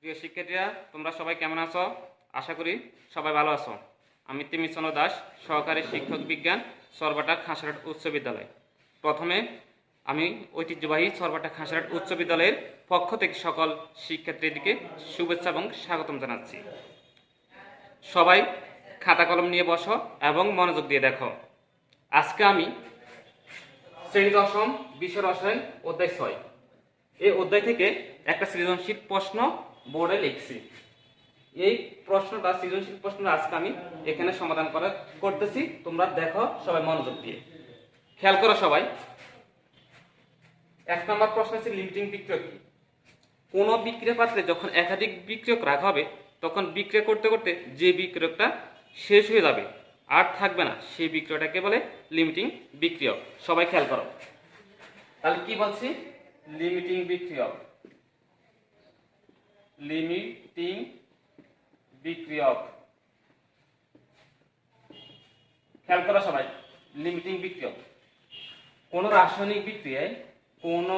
প্রিয় শিক্ষার্থীরা, তোমরা সবাই কেমন আছো? আশা করি সবাই ভালো আছো। আমি তিমিরচন্দ্র দাস, সহকারী শিক্ষক বিজ্ঞান, সরবাটা খাসড়াট উচ্চ বিদ্যালয়। প্রথমে আমি ঐতিহ্যবাহী সরবাটা খাসড়াট উচ্চ বিদ্যালয়ের পক্ষ থেকে সকল শিক্ষার্থীদেরকে শুভেচ্ছা এবং স্বাগতম জানাচ্ছি। সবাই খাতা কলম নিয়ে বসো এবং মনোযোগ দিয়ে দেখো। আজকে আমি শ্রেণী দশম বিষয় রসায়ন অধ্যায় 6 এই অধ্যায় থেকে একটা সৃজনশীল প্রশ্ন বোর্ডে লিখছি। এই প্রশ্নটা সৃজনশীল প্রশ্নটা আজকে আমি এখানে সমাধান করতেছি। তোমরা দেখো সবাই মনোযোগ দিয়ে, খেয়াল করো সবাই। 1 নম্বর প্রশ্ন হচ্ছে লিমিটিং বিক্রিয়ক কি? কোন বিক্রিয়া পাত্রে যখন একাধিক বিক্রিয়ক রাখা হবে তখন বিক্রিয়া করতে করতে যে বিক্রিয়কটা শেষ হয়ে যাবে আর থাকবে না সেই বিক্রিয়াটাকে বলে লিমিটিং বিক্রিয়ক। সবাই খেয়াল করো। তাহলে কি বলছি? লিমিটিং বিক্রিয়ক। লিমিটিং বিক্রিয়ক, খেয়াল করো সবাই। লিমিটিং বিক্রিয়ক কোন রাসায়নিক বিক্রিয়ায় কোন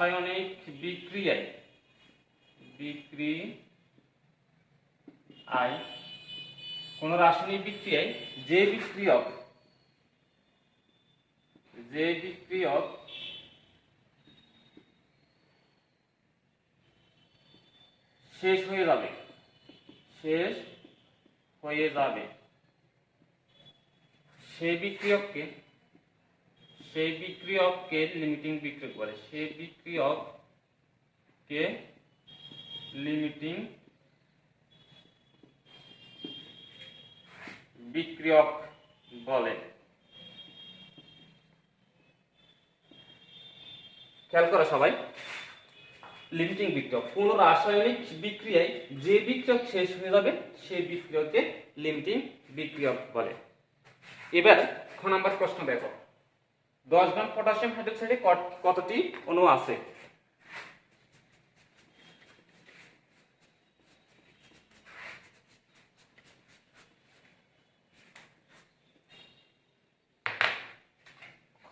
রাসায়নিক বিক্রিয়ায় যে বিক্রিয়ক শেষ হয়ে যাবে সেই বিক্রিয়ককে লিমিটিং বিক্রিয়ক বলে। সেই বিক্রিয়ককে লিমিটিং বিক্রিয়ক বলে। খেয়াল করো সবাই। লিমিটিং বিক্রিয়ক কোন রাসায়নিক বিক্রিয়ায় যে বিক্রিয়ক শেষ হয়ে যাবে সেই বিক্রিয়ককে লিমিটিং বিক্রিয়ক বলে। এবার খ নাম্বার প্রশ্ন দেখো। 10 গ্রাম পটাশিয়াম হাইড্রোক্সাইডে কতটি অণু আছে?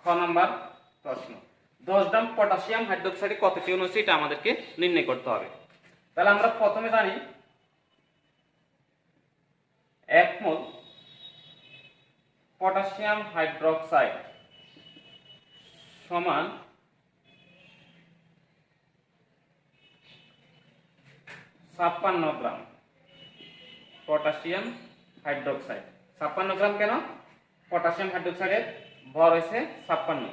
খ নাম্বার প্রশ্ন, 10 গ্রাম পটাশিয়াম হাইড্রোক্সাইডে কতটি অণু আছে এটা আমাদেরকে নির্ণয় করতে হবে। তাহলে আমরা প্রথমে জানি 1 মোল পটাশিয়াম হাইড্রোক্সাইড সমান 56 গ্রাম পটাশিয়াম হাইড্রোক্সাইড। 56 গ্রাম কেন? পটাশিয়াম হাইড্রোক্সাইডের ভর হয়েছে 56।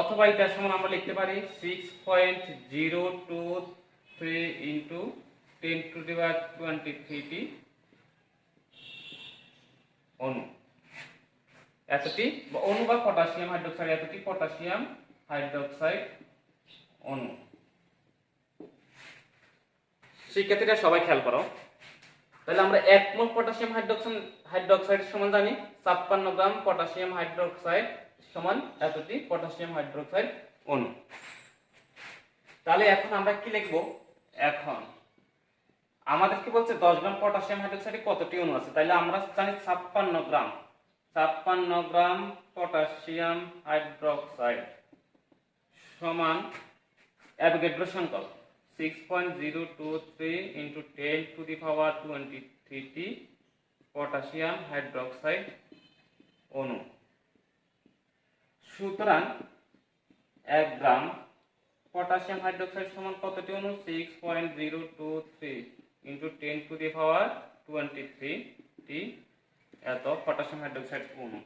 অথবা এটার সমান আমরা লিখতে পারি 6.023 ইন্টু 10⁻23 অণু। এতটি অণু বা পটাশিয়াম হাইড্রোক্সাইড, এতটি পটাশিয়াম হাইড্রোক্সাইড অণু। শিক্ষার্থীরা সবাই খেয়াল করো। তাহলে আমরা 1 মোল পটাশিয়াম হাইড্রোক্সাইড সমান জানি 56 গ্রাম পটাশিয়াম হাইড্রোক্সাইড সমান এতটি পটাশিয়াম হাইড্রোক্সাইড অণু। তাহলে এখন আমরা কি লিখব? এখন আমাদেরকে বলছে 10 গ্রাম পটাশিয়াম হাইড্রোক্সাইডে কতটি অণু আছে। তাহলে আমরা জানি 56 গ্রাম পটাশিয়াম হাইড্রোক্সাইড সমান অ্যাভোগাড্রো সংখ্যক 6.023 ইন্টু 10⁻23 পটাশিয়াম হাইড্রোক্সাইড অণু। সুতরাং 1 গ্রাম পটাশিয়াম হাইড্রোক্সাইড সমান কতটি অণু? 6.023 ইন্টু 10⁻23 এত পটাশিয়াম হাইড্রোক্সাইড অণু।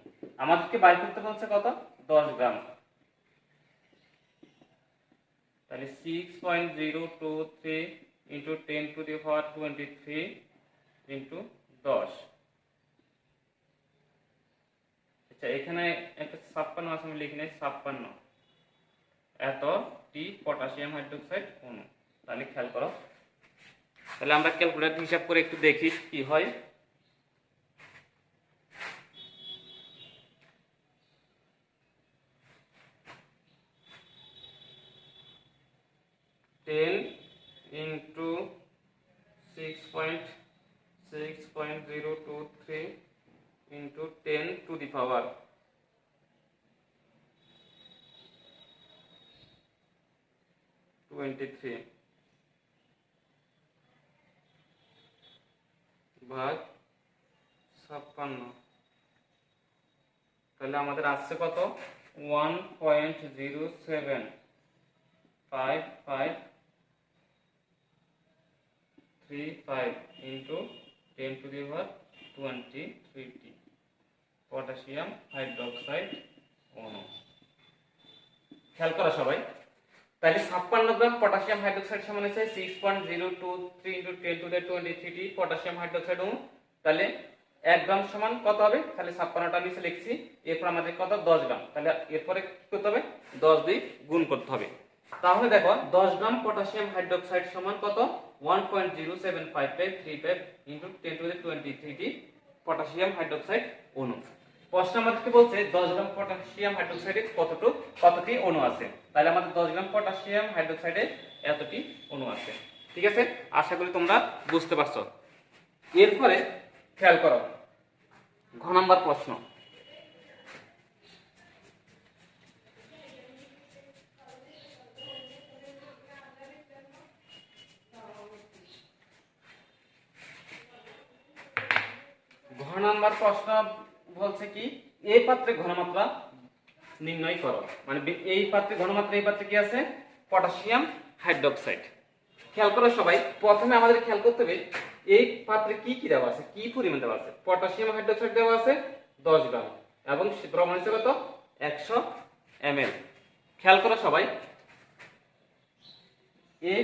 আমাদেরকে বাইর করতে বলছে কত? 10 গ্রাম। তাহলে 6.023 ইন্টু 10⁻23 ইন্টু 10। আচ্ছা, এখানে একটা 56 আছে, আমি লিখি নাই 56 এতটি পটাশিয়াম হাইড্রোক্সাইড অণু। তাহলে খেয়াল করো। তাহলে আমরা ক্যালকুলেটর হিসাব করে একটু দেখি কি হয়। ইন্টু 6.023 ইন্টু 10⁻ 23 ভাগ 56, তাহলে আমাদের আসছে কত 1.0755535 ইন্টু 10⁻23 পটাশিয়াম হাইড্রোক্সাইড অণু। খেয়াল করা সবাই, তাহলে 56 গ্রাম পটাশিয়াম হাইড্রোক্সাইড সমান হচ্ছে 6.023 ইন্টু 10⁻23 পটাশিয়াম হাইড্রোক্সাইড অণু। তাহলে 1 গ্রাম সমান কত হবে, তাহলে 56টা নিচে লিখছি, এরপর আমাদের কত 10 গ্রাম, তাহলে এরপরে কি করতে হবে 10 দিয়ে গুণ করতে হবে। তাহলে দেখো 10 গ্রাম পটাশিয়াম হাইড্রোক্সাইড সমান কত 1.0755535 ইন্টু 10⁻23 পটাশিয়াম হাইড্রোক্সাইড অণু। প্রশ্ন আমাদেরকে বলছে 10 গ্রাম পটাশিয়াম হাইড্রোক্সাইডে কতটি অণু আছে, তাহলে আমাদের 10 গ্রাম পটাশিয়াম হাইড্রোক্সাইডে এতটি অণু আছে। ঠিক আছে, আশা করি তোমরা বুঝতে পারছো। এরপরে খেয়াল করো ঘ নাম্বার প্রশ্ন। ঘ নাম্বার প্রশ্ন বলছে কি এই পাত্রে ঘনমাত্রা নির্ণয় করো, মানে এই পাত্রে ঘনমাত্রা, এই পাত্রে কি আছে পটাশিয়াম হাইড্রোক্সাইড। খেয়াল করো সবাই, প্রথমে আমাদের খেয়াল করতে হবে এই পাত্রে কি কি দেওয়া আছে, কি পরিমাণ দেওয়া আছে। পটাশিয়াম হাইড্রোক্সাইড দেওয়া আছে 10 গ্রাম এবং দ্রবণ হিসেবে কত 100 ml। খেয়াল করো সবাই, এই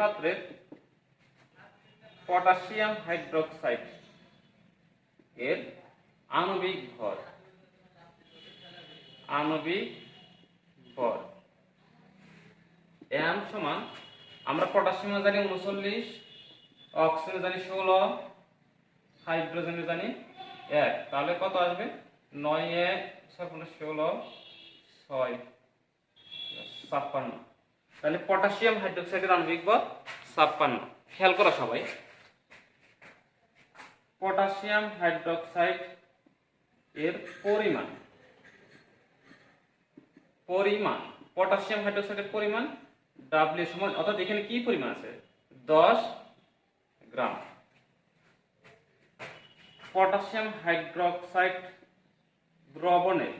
পাত্রে পটাশিয়াম হাইড্রোক্সাইড এর আণবিক ভর m সমান, আমরা পটাশিয়াম জানি 39, অক্সিজেন জানি 16, হাইড্রোজেন জানি 1, তাহলে কত আসবে 9 1 16 6 56। তাহলে পটাশিয়াম হাইড্রোক্সাইডের আণবিক ভর 56। খেয়াল করো সবাই, পটাশিয়াম হাইড্রোক্সাইড এর পরিমাণ পটাশিয়াম হাইড্রোক্সাইডের পরিমাণ W সমান, অর্থাৎ এখানে কি পরিমাণ আছে 10 গ্রাম। পটাশিয়াম হাইড্রোক্সাইড দ্রবণের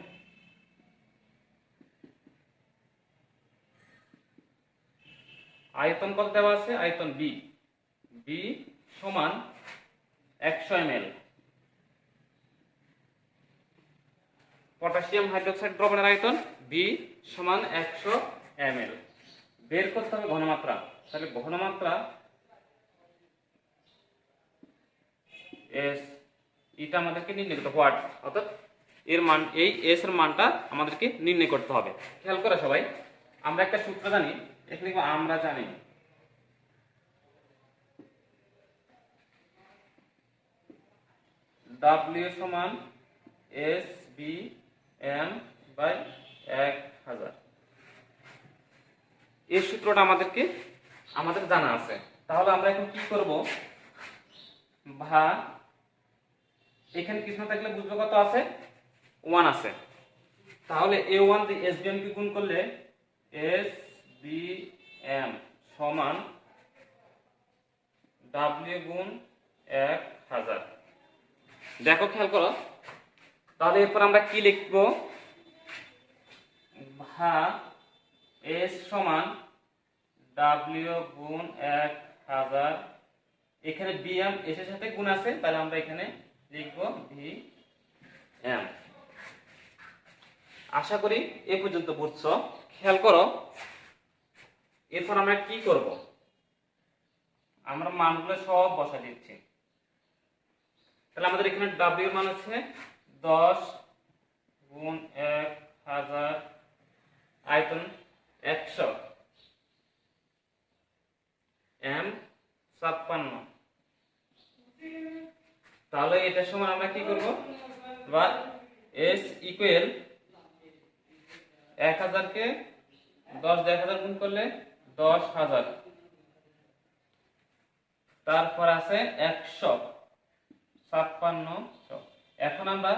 আয়তন কত দেওয়া আছে, আয়তন B সমান 100 ml। পটাশিয়াম হাইড্রোক্সাইড দ্রবণের আয়তন B সমান 100 ml। বের করতে হবে ঘনমাত্রা, তাহলে ঘনমাত্রা S এটা আমাদেরকে নির্ণয় করতে হবে, অর্থাৎ এর মান, এই S এর মানটা আমাদেরকে নির্ণয় করতে হবে। খেয়াল করো সবাই, আমরা একটা সূত্র জানি, এখানে আমরা জানি W সমান SBM/1000। এই সূত্রটা আমাদের জানা আছে। তাহলে আমরা এখন কি করব, এখানে কিছু না থাকলে বুঝবো কত আছে 1 আছে। তাহলে A1 দিয়ে SBM কে গুণ করলে SBM সমান W গুণ 1000। দেখো খেয়াল করো, তাহলে এরপর আমরা কি লিখবো, S সমান W গুণ 1000। এখানে BM S এর সাথে গুণ আছে, তাহলে আমরা এখানে লিখব VM। আশা করি এই পর্যন্ত বুঝছো। খেয়াল করো, এরপর আমরা কি করব, আমরা মানগুলো সব বসা দিচ্ছি। তাহলে আমাদের এখানে W এর মান আছে 10 গুণ 1000, আয়তন 100, M 56। তাহলে এটার সমান আমরা কি করব, বা S ইকুয়াল 1000 কে 10 দিয়ে 1000 গুণ করলে 10000, তারপর আছে 156। এখন আমরা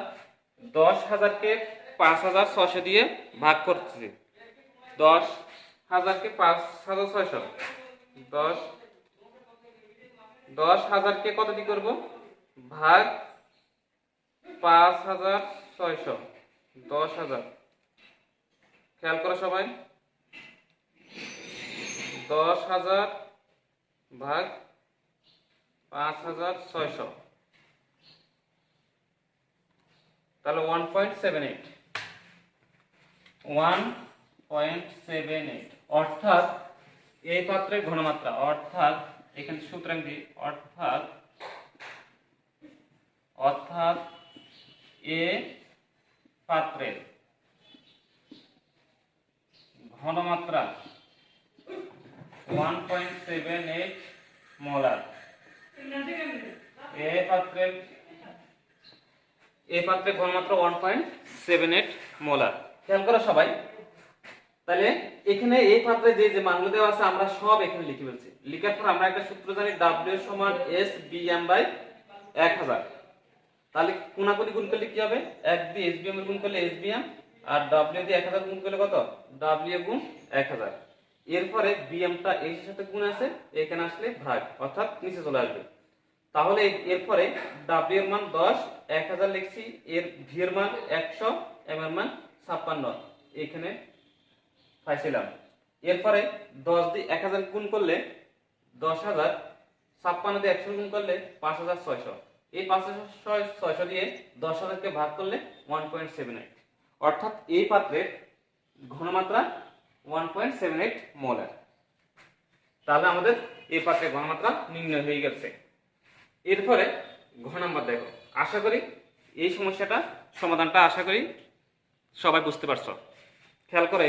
10,000-কে 5,600 দিয়ে ভাগ করছি। 10,000-কে 5,600, 10,000-কে কত দিয়ে করব? ভাগ 5,600। 10,000, খেয়াল করো সবাই, 10,000 ভাগ 5,600, তাহলে 1.78। 1.78 অর্থাৎ এই পাত্রের ঘনমাত্রা, অর্থাৎ এখানে সূত্রাং দিই, অর্থাৎ এ পাত্রের ঘনমাত্রা 1.78 মোলার। এই পাত্রের ঘনমাত্রা 1.78 মোলার। খেয়াল করো সবাই, তাহলে এখানে এই পাত্রে যে যে মানগুলো দেওয়া আছে আমরা সব এখানে লিখে ফেলছি। লিখার পর আমরা একটা সূত্র জানি, W সমান SBM/1000। তাহলে কোনাকুনি গুণ করলে কি হবে? 1 দিয়ে SBM গুণ করলে SBM, আর W দিয়ে 1000 গুণ করলে কত? W গুণ 1000। এরপরে BM-টা এর সাথে গুণ আছে, এখানে আসলে ভাগ, অর্থাৎ নিচে চলে আসবে। তাহলে এরপরে W এর মান 10, 1000 লিখছি, এর V এর মান 100, M এর মান 56 এখানে পাইছিলাম। এরপরে 10 দিয়ে 1000 গুণ করলে 10,000, 56 দিয়ে 100 গুণ করলে 5,600। এই 5,600 দিয়ে 10,000-কে ভাগ করলে 1.78, অর্থাৎ এই পাত্রের ঘনমাত্রা 1.78 মোলার। তাহলে আমাদের এই পাত্রের ঘনমাত্রা নির্ণয় হয়ে গেছে। এরপরে ঘ নাম্বার দেখো। আশা করি এই সমস্যাটা সমাধানটা আশা করি সবাই বুঝতে পারছো। খেয়াল করো,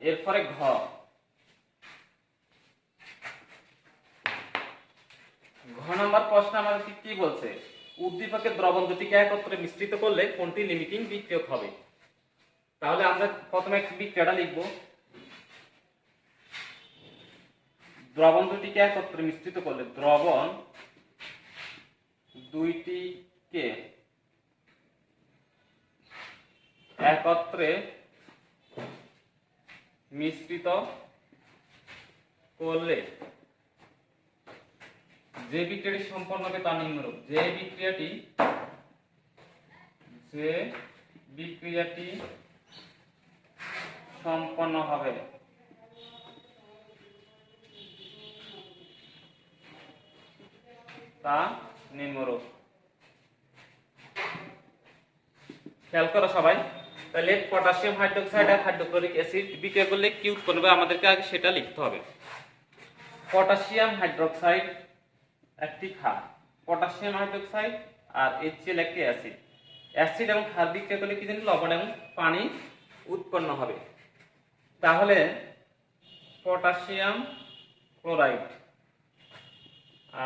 এরপরে ঘ। নাম্বার প্রশ্ন আমাদের কি বলছে? উদ্দীপকের দ্রবণ দুটিকে একত্রে মিশ্রিত করলে কোনটি লিমিটিং বিক্রিয়ক হবে? তাহলে আমরা প্রথমে বিক্রিয়াটা লিখব। দ্রবণ দুটিকে একত্রে মিশ্রিত করলে, দ্রবণ দুইটিকে একত্রে মিশ্রিত করলে যে বিক্রিয়াটি সম্পন্ন হবে তা নিম্নরূপ। যে বিক্রিয়াটি সম্পন্ন হবে তা নিম্নরূপ। খেয়াল করো সবাই, তাহলে পটাশিয়াম হাইড্রোক্সাইড আর হাইড্রোক্লোরিক অ্যাসিড বিক্রিয়া করলে কি উৎপন্ন হবে আমাদেরকে আগে সেটা লিখতে হবে। পটাশিয়াম হাইড্রোক্সাইড একটি ক্ষার, পটাশিয়াম হাইড্রোক্সাইড আর HCl একটি অ্যাসিড। অ্যাসিড এবং ক্ষার বিক্রিয়া করলে কি জানি লবণ এবং পানি উৎপন্ন হবে। তাহলে পটাশিয়াম ক্লোরাইড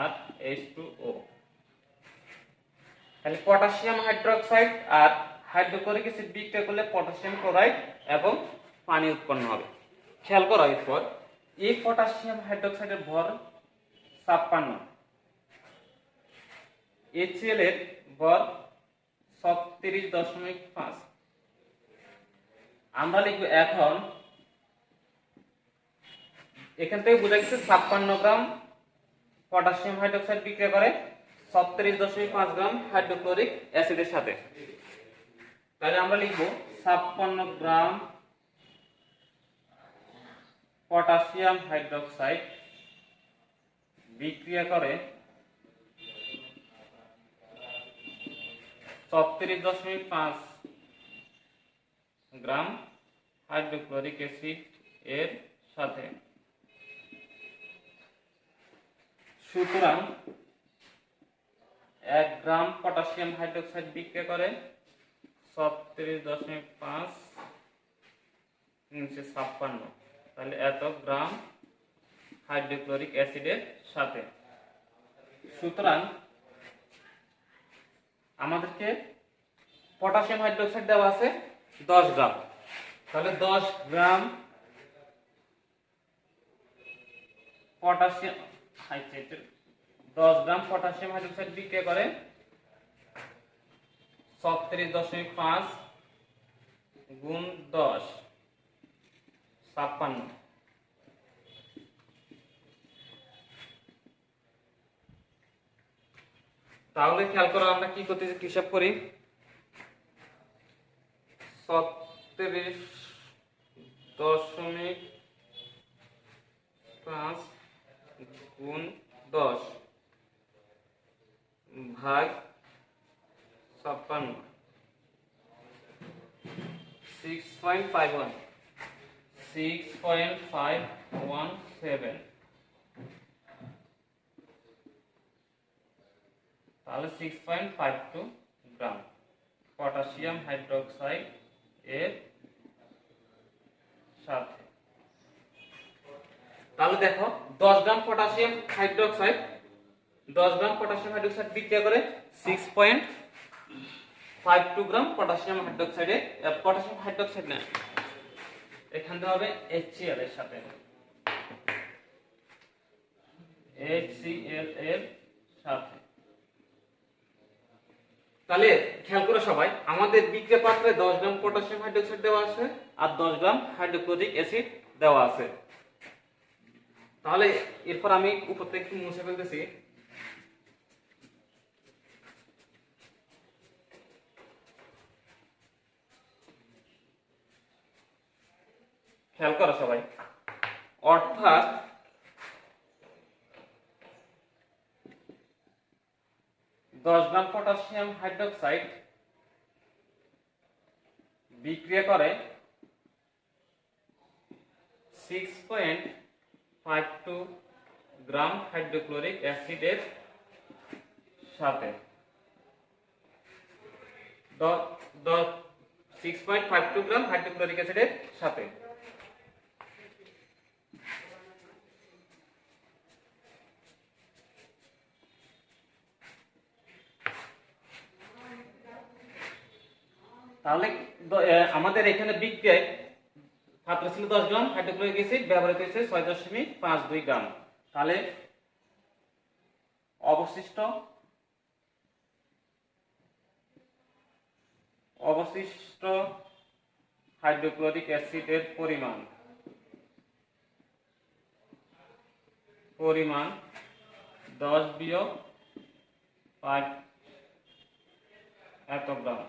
আর H2O, তাহলে পটাশিয়াম হাইড্রোক্সাইড আর হাইড্রোক্লোরিক অ্যাসিড বিক্রিয়া করলে পটাশিয়াম ক্লোরাইড এবং পানি উৎপন্ন হবে। খেয়াল করো, এরপর এই পটাশিয়াম হাইড্রোক্সাইডের ভর 56, HCl এর ভর 36.5। আমরা লিখব এখন, এখান থেকে বোঝা গেছে 56 গ্রাম পটাশিয়াম হাইড্রোক্সাইড বিক্রিয়া করে 36.5 গ্রাম হাইড্রোক্লোরিক অ্যাসিডের সাথে। তাহলে আমরা লিখব 56 গ্রাম পটাশিয়াম হাইড্রোক্সাইড বিক্রিয়া করে 36.5 গ্রাম হাইড্রোক্লোরিক অ্যাসিড এর সাথে। সুতরাং 1 গ্রাম পটাশিয়াম হাইড্রোক্সাইড বিক্রিয়া করে 36.5 নিচে 56, তাহলে এত গ্রাম হাইড্রোক্লোরিক অ্যাসিডের সাথে। সুতরাং আমাদেরকে পটাশিয়াম হাইড্রোক্সাইড দেওয়া আছে 10 গ্রাম। তাহলে 10 গ্রাম পটাশিয়াম 10 গ্রাম পটাশিয়াম হাইড্রোক্সাইড বিক্রিয়া করে 36.5 গুণ 10 56। তাহলে খেয়াল করো আমরা কি করতেছি, হিসাব করি। 36.5 গুণ 10 ভাগ 56 6.51 6.517। তাহলে 6.52 গ্রাম পটাশিয়াম হাইড্রোক্সাইড এর সাথে। তাহলে দেখো 10 গ্রাম পটাশিয়াম হাইড্রোক্সাইড বিক্রিয়া করে 6.52 গ্রাম পটাশিয়াম হাইড্রোক্সাইড না, এখানে হবে HCl এর সাথে, HCl এর সাথে। তাহলে খেয়াল করো সবাই, আমাদের বিক্রিয়া পাত্রে 10 গ্রাম পটাশিয়াম হাইড্রোক্সাইড দেওয়া আছে আর 10 গ্রাম হাইড্রোক্লোরিক অ্যাসিড দেওয়া আছে। তাহলে এরপর আমি উপর থেকে একটু মুছে ফেলতেছি। খেয়াল করো সবাই, অর্থাৎ 10 গ্রাম পটাশিয়াম হাইড্রোক্সাইড বিক্রিয়া করে 6.52 গ্রাম হাইড্রোক্লোরিক অ্যাসিডের সাথে। 6.52 গ্রাম হাইড্রোক্লোরিক অ্যাসিডের সাথে। তাহলে আমাদের এখানে বিক্রিয়ায় পাত্র ছিল 10 গ্রাম হাইড্রোক্লোরিক অ্যাসিড, ব্যবহৃত হয়েছে 6.52 গ্রাম। তাহলে অবশিষ্ট হাইড্রোক্লোরিক অ্যাসিডের পরিমাণ 10 বিয়োগ 5 এত গ্রাম।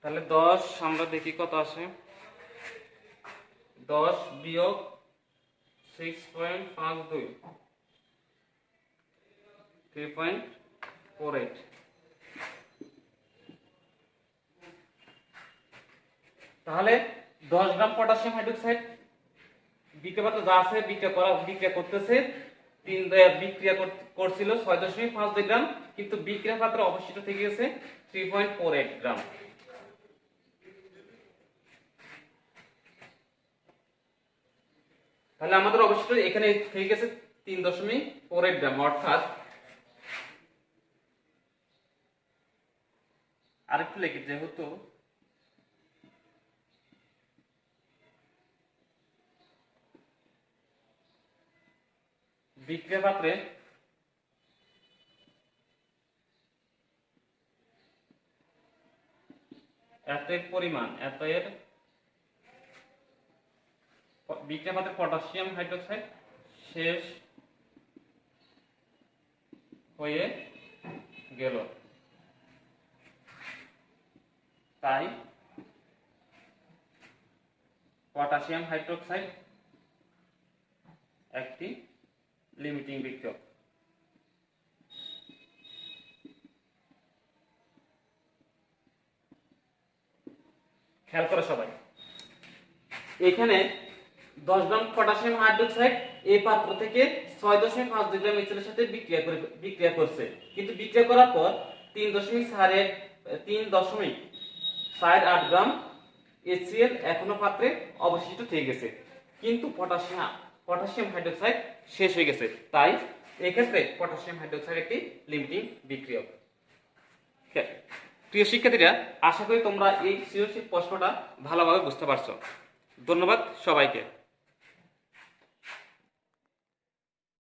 তাহলে 10 আমরা দেখি কত আসে, 10 বিয়োগ 6.52 3.48। তাহলে 10 গ্রাম পটাশিয়াম হাইড্রোক্সাইড বিক্রিয়া পাত্র যা আছে বিক্রিয়া করতেছে বিক্রিয়া করছিল 6.52 গ্রাম, কিন্তু বিক্রিয়া পাত্র অবশিষ্ট থেকে গেছে 3.48 গ্রাম। তাহলে আমাদের অবশিষ্ট এখানে থেকে গেছে 3.48 গ্রাম। অর্থাৎ আরেকটু লিখি, যেহেতু বিক্রিয়া পাত্রে বিক্রিয়া পাত্রে পটাশিয়াম হাইড্রোক্সাইড শেষ হয়ে গেল, তাই পটাশিয়াম হাইড্রোক্সাইড একটি লিমিটিং বিক্রিয়ক। খেয়াল করো সবাই, এখানে 10 গ্রাম পটাশিয়াম হাইড্রোক্সাইড এই পাত্র থেকে 6.52 গ্রাম HCl সাথে বিক্রিয়া করছে, কিন্তু বিক্রিয়া করার পর 3.48 গ্রাম HCl এখনো পাত্রে অবশিষ্ট থেকে গেছে, কিন্তু পটাশিয়াম হাইড্রোক্সাইড শেষ হয়ে গেছে। তাই এই ক্ষেত্রে পটাশিয়াম হাইড্রোক্সাইড একটি লিমিটিং বিক্রিয়ক। প্রিয় শিক্ষার্থীরা, আশা করি তোমরা এই সৃজনশীল প্রশ্নটা ভালোভাবে বুঝতে পারছো। ধন্যবাদ সবাইকে।